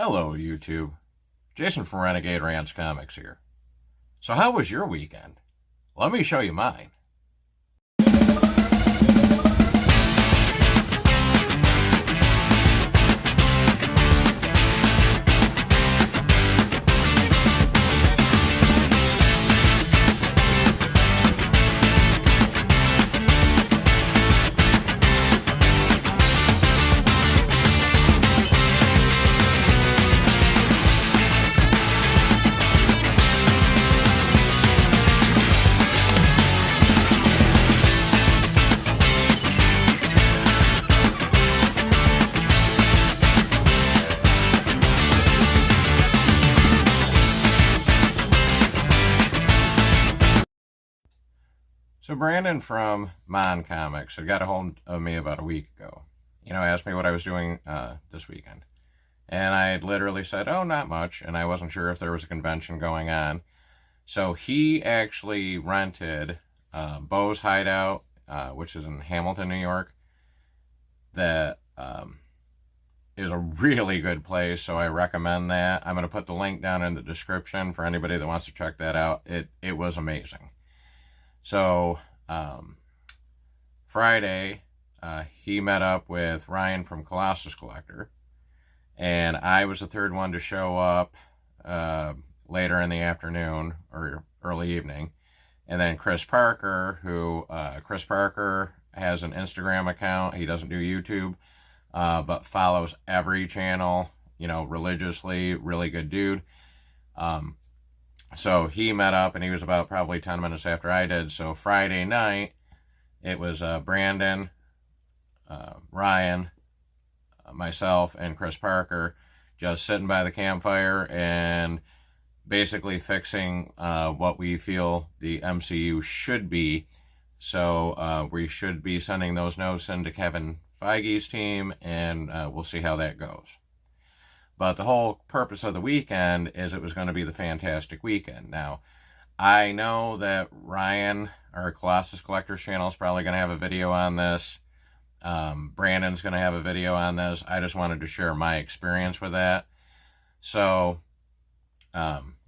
Hello, YouTube. Jason from Renegade Rants Comics here. So how was your weekend? Let me show you mine. So Brandon from Mon Comics had got a hold of me about a week ago. Asked me what I was doing this weekend. And I had literally said, oh, not much. And I wasn't sure if there was a convention going on. So he actually rented Bo's Hideout, which is in Hamilton, New York. That is a really good place, so I recommend that. I'm going to put the link down in the description for anybody that wants to check that out. It was amazing. So, Friday, he met up with Ryan from Colossus Collector, and I was the third one to show up later in the afternoon or early evening. And then Chris Parker, Chris Parker has an Instagram account. He doesn't do YouTube, but follows every channel, religiously. Really good dude. So he met up, and he was about probably 10 minutes after I did. So Friday night, it was Brandon, Ryan, myself, and Chris Parker just sitting by the campfire and basically fixing what we feel the MCU should be. So we should be sending those notes into Kevin Feige's team, and we'll see how that goes. But the whole purpose of the weekend is it was going to be the Fantastic Weekend. Now, I know that Ryan, our Colossus Collectors channel, is probably going to have a video on this. Brandon's going to have a video on this. I just wanted to share my experience with that. So,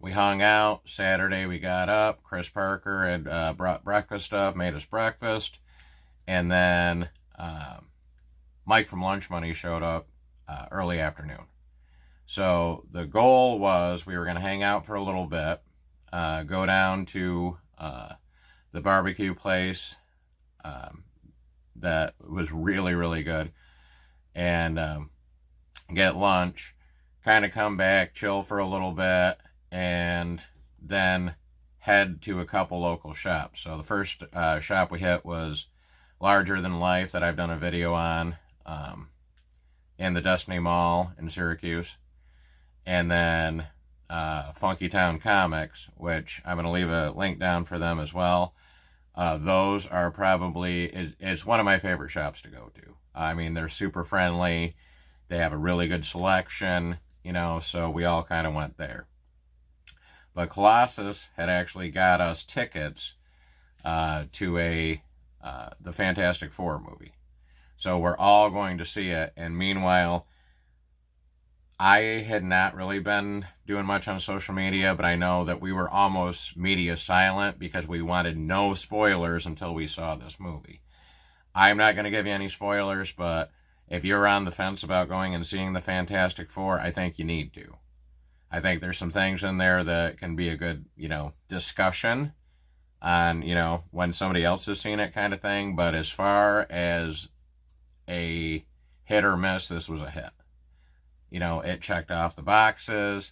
we hung out. Saturday, we got up. Chris Parker had brought breakfast up, made us breakfast. And then Mike from Lunch Money showed up early afternoon. So the goal was we were going to hang out for a little bit, go down to the barbecue place that was really, really good, and get lunch, kind of come back, chill for a little bit, and then head to a couple local shops. So the first shop we hit was Larger Than Life, that I've done a video on, in the Destiny Mall in Syracuse. And then Funky Town Comics, which I'm going to leave a link down for them as well. Those are probably, it's one of my favorite shops to go to. I mean, they're super friendly. They have a really good selection, so we all kind of went there. But Colossus had actually got us tickets to the Fantastic Four movie. So we're all going to see it, and meanwhile, I had not really been doing much on social media, but I know that we were almost media silent because we wanted no spoilers until we saw this movie. I'm not going to give you any spoilers, but if you're on the fence about going and seeing the Fantastic Four, I think you need to. I think there's some things in there that can be a good, discussion on, when somebody else has seen it kind of thing. But as far as a hit or miss, this was a hit. It checked off the boxes,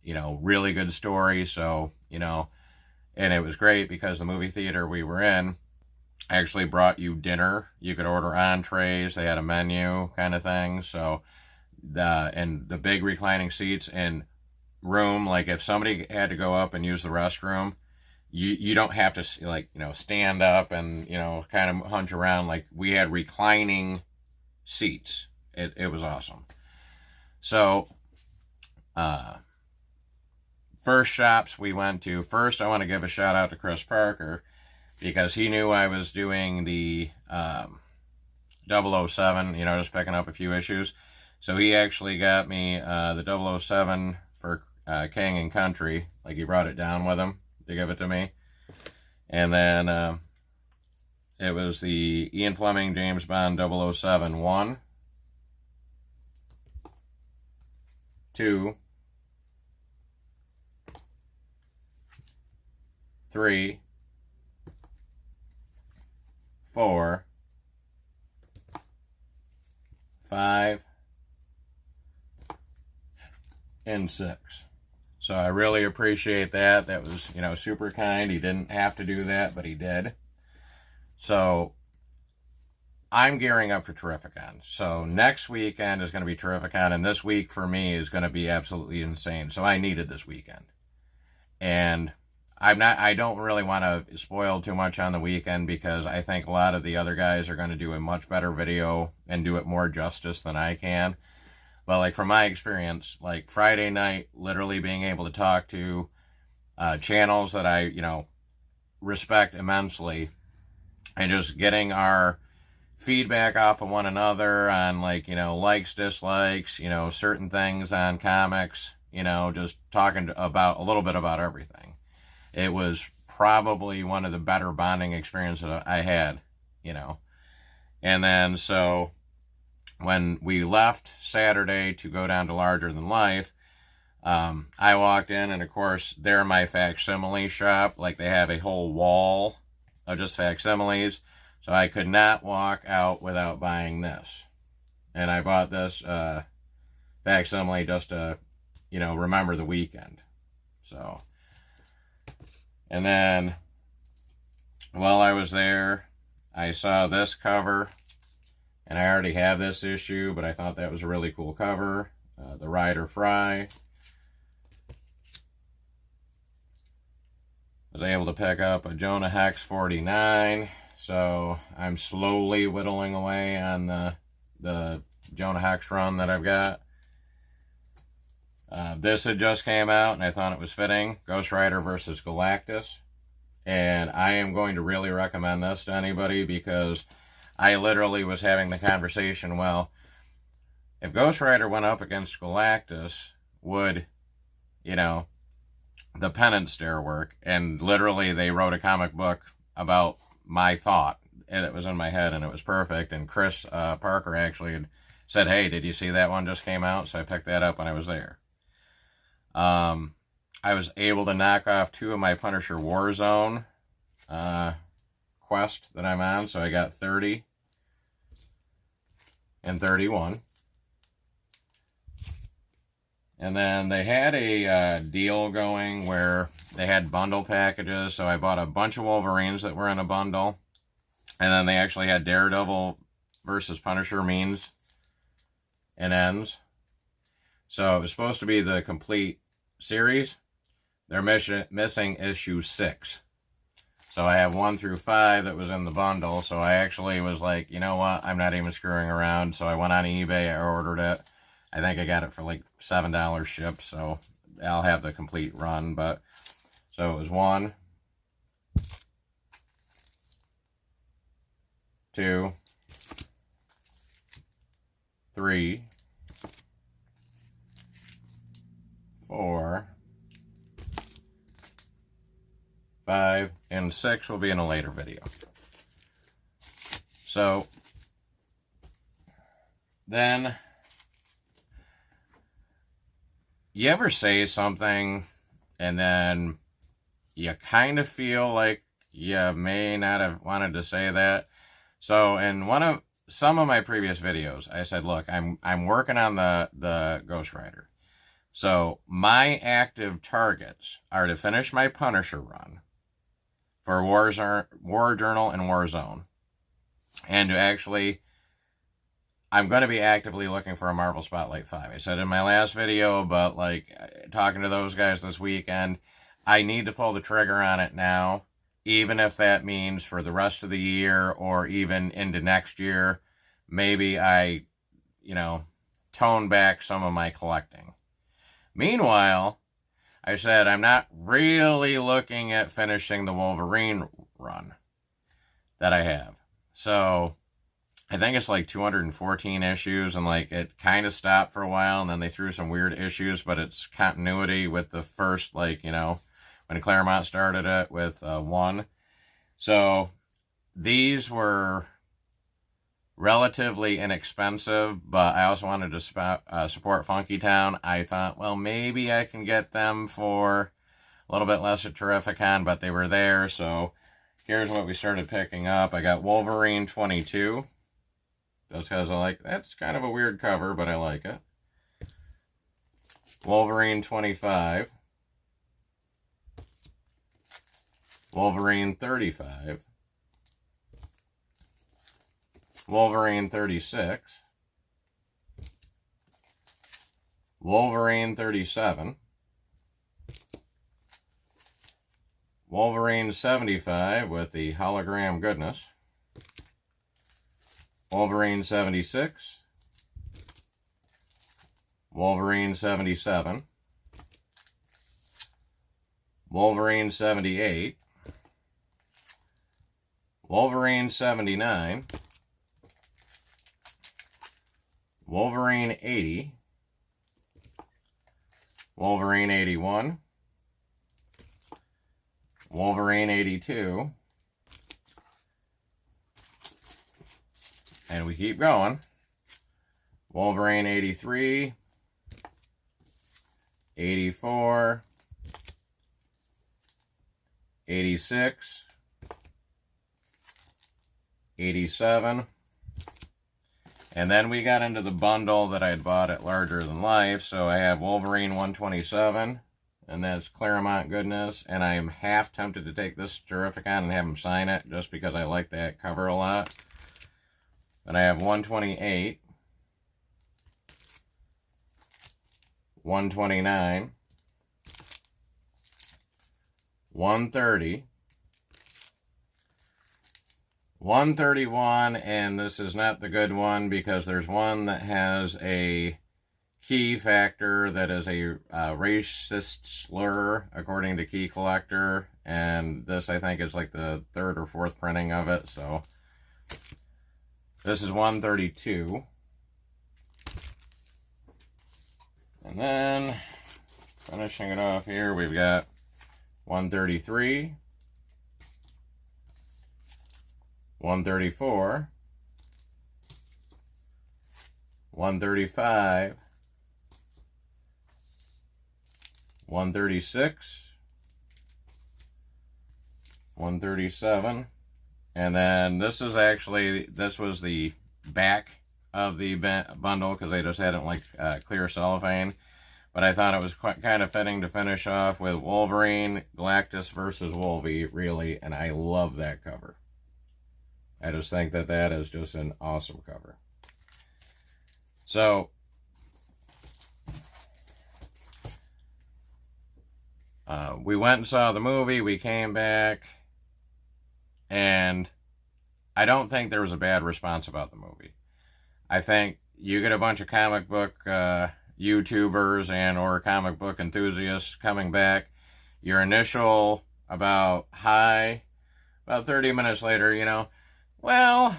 really good story. So, and it was great because the movie theater we were in actually brought you dinner. You could order entrees. They had a menu kind of thing. So and the big reclining seats and room, like if somebody had to go up and use the restroom, you don't have to stand up and, kind of hunch around. Like we had reclining seats. It was awesome. So, first shops we went to. First, I want to give a shout out to Chris Parker because he knew I was doing the 007, just picking up a few issues. So he actually got me the 007 for King and Country. Like, he brought it down with him to give it to me. And then it was the Ian Fleming James Bond 007 1, 2, 3, 4, 5, and 6. So I really appreciate that. That was, super kind. He didn't have to do that, but he did. So I'm gearing up for Terrificon. So next weekend is going to be Terrificon, and this week for me is going to be absolutely insane. So I needed this weekend. And I don't really want to spoil too much on the weekend, because I think a lot of the other guys are going to do a much better video and do it more justice than I can. But like, from my experience, like Friday night, literally being able to talk to channels that I, respect immensely, and just getting our feedback off of one another on, like, likes, dislikes, certain things on comics, just talking about a little bit about everything. It was probably one of the better bonding experiences I had, And then, so when we left Saturday to go down to Larger Than Life, I walked in, and of course, they're my facsimile shop. Like, they have a whole wall of just facsimiles. So I could not walk out without buying this. And I bought this facsimile just to, remember the weekend. So, and then while I was there, I saw this cover. And I already have this issue, but I thought that was a really cool cover. The Ryder Fry. I was able to pick up a Jonah Hex 49. So I'm slowly whittling away on the Jonah Hex run that I've got. This had just came out, and I thought it was fitting. Ghost Rider versus Galactus. And I am going to really recommend this to anybody, because I literally was having the conversation, well, if Ghost Rider went up against Galactus, would, the penance dare work? And literally, they wrote a comic book about my thought, and it was in my head, and it was perfect. And Chris Parker actually had said, hey, did you see that one just came out? So I picked that up when I was there. I was able to knock off 2 of my Punisher Warzone quest that I'm on, so I got 30 and 31. And then they had a deal going where they had bundle packages, so I bought a bunch of Wolverines that were in a bundle, and then they actually had Daredevil versus Punisher means and ends. So it was supposed to be the complete series. They're missing issue 6. So I have 1 through 5 that was in the bundle. So I actually was like, you know what? I'm not even screwing around. So I went on eBay. I ordered it. I think I got it for like $7 shipped. So I'll have the complete run. But so it was 1, 2, 3, 4, 5, and 6 will be in a later video. So then, you ever say something and then you kind of feel like you may not have wanted to say that? So in some of my previous videos, I said, look, I'm working on the Ghost Rider. So my active targets are to finish my Punisher run for War Journal and Warzone. And to actually, I'm going to be actively looking for a Marvel Spotlight 5. I said in my last video, but like talking to those guys this weekend, I need to pull the trigger on it now, even if that means for the rest of the year or even into next year. Maybe I, tone back some of my collecting. Meanwhile, I said I'm not really looking at finishing the Wolverine run that I have. So I think it's like 214 issues, and like it kind of stopped for a while, and then they threw some weird issues, but it's continuity with the first, like, you know, when Claremont started it with one. So these were relatively inexpensive, but I also wanted to support Funky Town. I thought, well, maybe I can get them for a little bit less at Terrificon, but they were there, so here's what we started picking up. I got Wolverine 22. Just because I like, that's kind of a weird cover, but I like it. Wolverine 25. Wolverine 35. Wolverine 36. Wolverine 37. Wolverine 75 with the hologram goodness. Wolverine 76, Wolverine 77, Wolverine 78, Wolverine 79, Wolverine 80, Wolverine 81, Wolverine 82, and we keep going. Wolverine 83, 84, 86, 87, and then we got into the bundle that I had bought at Larger Than Life. So I have Wolverine 127, and that's Claremont goodness, and I am half tempted to take this to Terrificon and have him sign it, just because I like that cover a lot. Then I have 128, 129, 130, 131, and this is not the good one because there's one that has a key factor that is a racist slur, according to Key Collector, and this, I think, is like the third or fourth printing of it, so this is 132. And then, finishing it off here, we've got 133, 134, 135, 136, 137, and then this was the back of the bundle because they just had it like clear cellophane. But I thought it was kind of fitting to finish off with Wolverine, Galactus versus Wolvie, really, and I love that cover. I just think that that is just an awesome cover. So, we went and saw the movie, we came back, and I don't think there was a bad response about the movie. I think you get a bunch of comic book YouTubers and or comic book enthusiasts coming back. Your initial about 30 minutes later, well,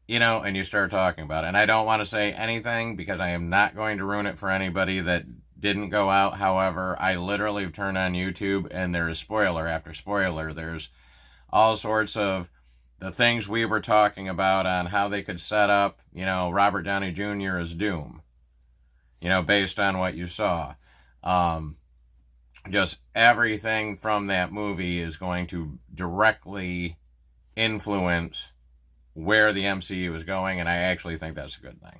and you start talking about it. And I don't want to say anything because I am not going to ruin it for anybody that didn't go out. However, I literally have turned on YouTube and there is spoiler after spoiler. There's all sorts of the things we were talking about on how they could set up, Robert Downey Jr. as Doom, based on what you saw. Just everything from that movie is going to directly influence where the MCU is going, and I actually think that's a good thing.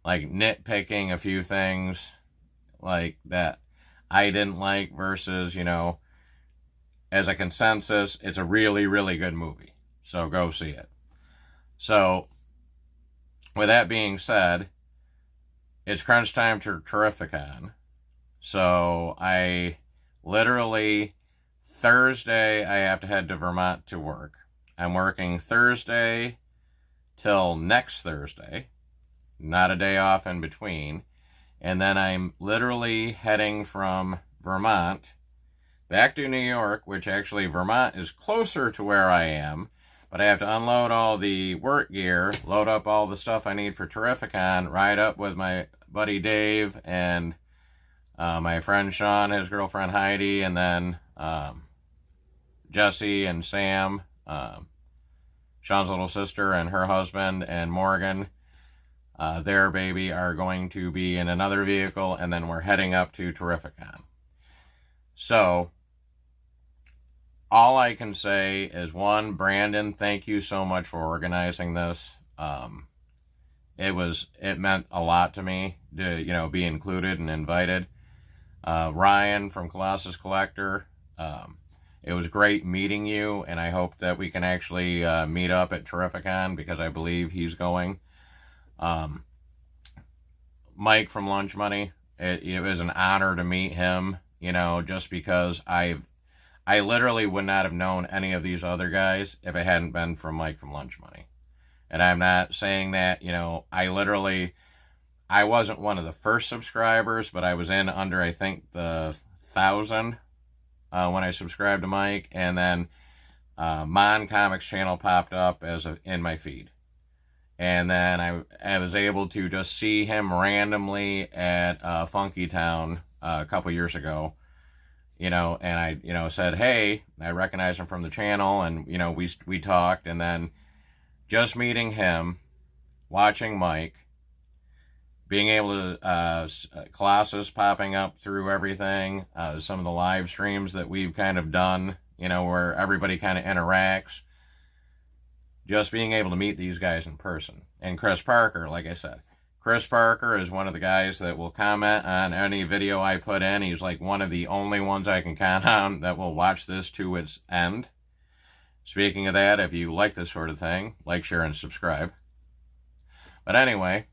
Like nitpicking a few things like that I didn't like versus, as a consensus, it's a really, really good movie. So go see it. So, with that being said, it's crunch time to Terrificon. So, I literally, Thursday, I have to head to Vermont to work. I'm working Thursday till next Thursday. Not a day off in between. And then I'm literally heading from Vermont back to New York, which actually Vermont is closer to where I am. But I have to unload all the work gear, load up all the stuff I need for Terrificon, ride up with my buddy Dave and my friend Sean, his girlfriend Heidi, and then Jesse and Sam, Sean's little sister and her husband, and Morgan, their baby, are going to be in another vehicle, and then we're heading up to Terrificon. So, all I can say is, one, Brandon, thank you so much for organizing this. It meant a lot to me to, be included and invited. Ryan from Colossus Collector, it was great meeting you, and I hope that we can actually meet up at Terrificon, because I believe he's going. Mike from Lunch Money, it was an honor to meet him, just because I literally would not have known any of these other guys if it hadn't been for Mike from Lunch Money. And I'm not saying that, I wasn't one of the first subscribers, but I was in under, I think, the 1,000 when I subscribed to Mike. And then Mon Comics channel popped up in my feed. And then I was able to just see him randomly at Funky Town a couple years ago. And I, said, hey, I recognize him from the channel, and, we talked, and then just meeting him, watching Mike, being able to, Colossus popping up through everything, some of the live streams that we've kind of done, where everybody kind of interacts, just being able to meet these guys in person. And Chris Parker, like I said, Chris Parker is one of the guys that will comment on any video I put in. He's like one of the only ones I can count on that will watch this to its end. Speaking of that, if you like this sort of thing, like, share, and subscribe. But anyway,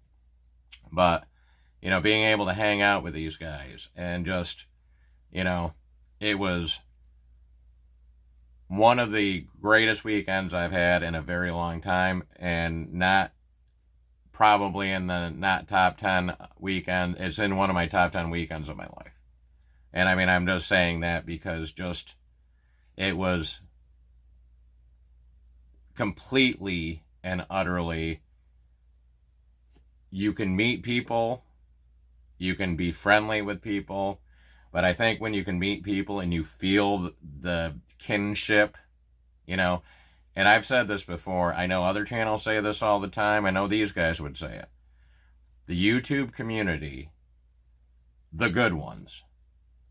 being able to hang out with these guys and just, it was one of the greatest weekends I've had in a very long time, and not probably in the not top 10 weekend. It's in one of my top 10 weekends of my life. And I mean, I'm just saying that because it was completely and utterly, you can meet people, you can be friendly with people, but I think when you can meet people and you feel the kinship, and I've said this before, I know other channels say this all the time, I know these guys would say it. The YouTube community, the good ones,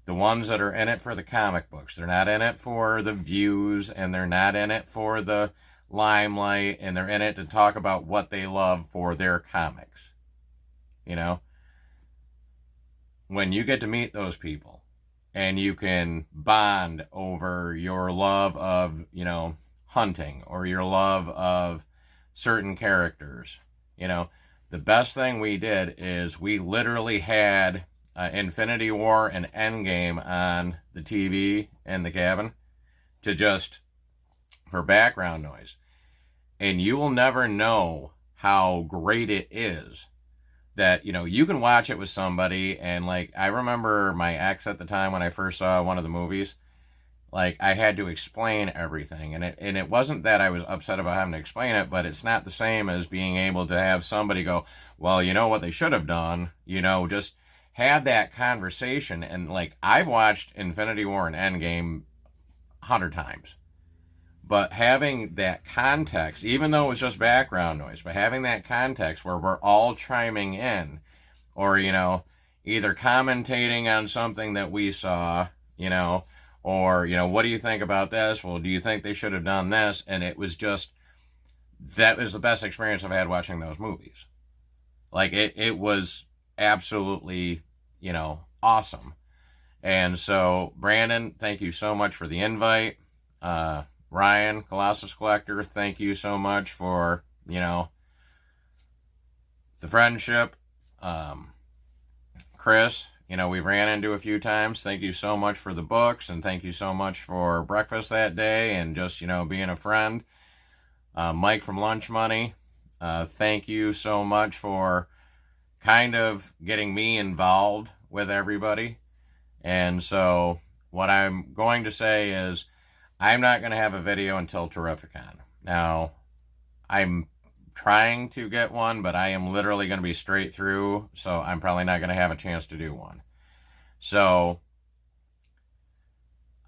the ones that are in it for the comic books, they're not in it for the views, and they're not in it for the limelight, and they're in it to talk about what they love for their comics. When you get to meet those people, and you can bond over your love of, hunting, or your love of certain characters. The best thing we did is we literally had Infinity War and Endgame on the TV in the cabin for background noise. And you will never know how great it is that, you can watch it with somebody, and, I remember my ex at the time when I first saw one of the movies, I had to explain everything, and it wasn't that I was upset about having to explain it, but it's not the same as being able to have somebody go, well, what they should have done, just have that conversation. And, I've watched Infinity War and Endgame 100 times, but having that context, even though it was just background noise, but having that context where we're all chiming in, or, either commentating on something that we saw, or, what do you think about this? Well, do you think they should have done this? And it was that was the best experience I've had watching those movies. It was absolutely, awesome. And so, Brandon, thank you so much for the invite. Ryan, Colossus Collector, thank you so much for, the friendship. Chris, we ran into a few times. Thank you so much for the books, and thank you so much for breakfast that day, and just, being a friend. Mike from Lunch Money, thank you so much for kind of getting me involved with everybody. And so what I'm going to say is, I'm not going to have a video until Terrificon. Now, I'm trying to get one, but I am literally going to be straight through, so I'm probably not going to have a chance to do one. So,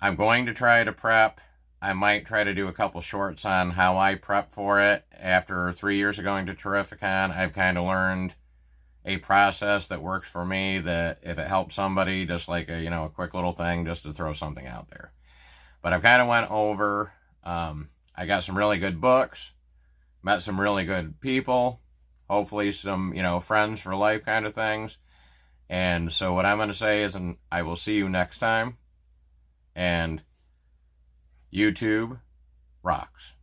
I'm going to try to prep. I might try to do a couple shorts on how I prep for it. After 3 years of going to Terrificon, I've kind of learned a process that works for me, that if it helps somebody, just like a quick little thing just to throw something out there. But I've kind of went over, I got some really good books, met some really good people, hopefully some, friends for life kind of things. And so what I'm going to say is, and I will see you next time, and YouTube rocks.